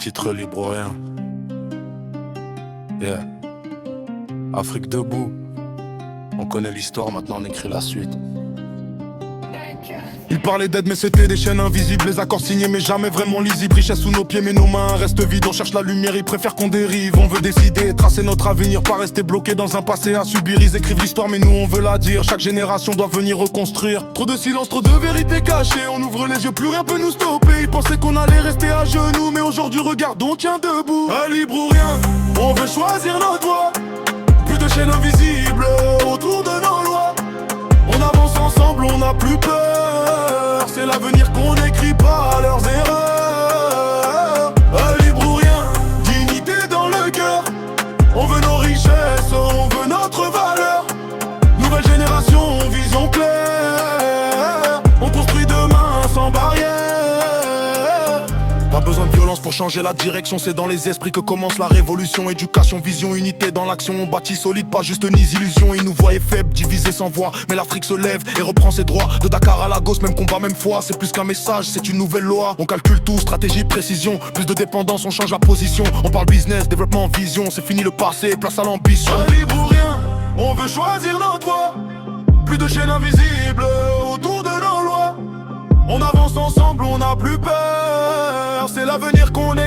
Titre libre rien. Yeah. Afrique debout. On connaît l'histoire, maintenant on écrit la suite. Ils parlaient d'aide mais c'était des chaînes invisibles. Les accords signés mais jamais vraiment lisibles. Richesse sous nos pieds mais nos mains restent vides. On cherche la lumière, ils préfèrent qu'on dérive. On veut décider, tracer notre avenir, pas rester bloqué dans un passé à subir. Ils écrivent l'histoire mais nous on veut la dire. Chaque génération doit venir reconstruire. Trop de silence, trop de vérité cachée. On ouvre les yeux, plus rien peut nous stopper. Ils pensaient qu'on allait rester à genoux, mais aujourd'hui regarde, on tient debout. À libre ou rien, on veut choisir notre voie. Plus de chaînes invisibles autour de nos lois. On avance ensemble, on n'a plus peur. C'est l'avenir qu'on n'écrit pas à leurs erreurs. À libre ou rien, dignité dans le cœur. On veut nos richesses, on veut notre valeur. Nouvelle génération, vision claire. On construit demain sans barrière. Pas besoin de violence pour changer la direction. C'est dans les esprits que commence la révolution. Éducation, vision, unité dans l'action. On bâtit solide, pas juste ni illusion. Ils nous voyaient faibles, divisés sans voix. Mais l'Afrique se lève et reprend ses droits. De Dakar à Lagos, même combat, même foi. C'est plus qu'un message, c'est une nouvelle loi. On calcule tout, stratégie, précision. Plus de dépendance, on change la position. On parle business, développement, vision. C'est fini le passé, place à l'ambition. À libre ou rien, on veut choisir notre voie. Plus de chaînes invisibles autour de nos lois. On avance ensemble, on n'a plus peur. C'est l'avenir qu'on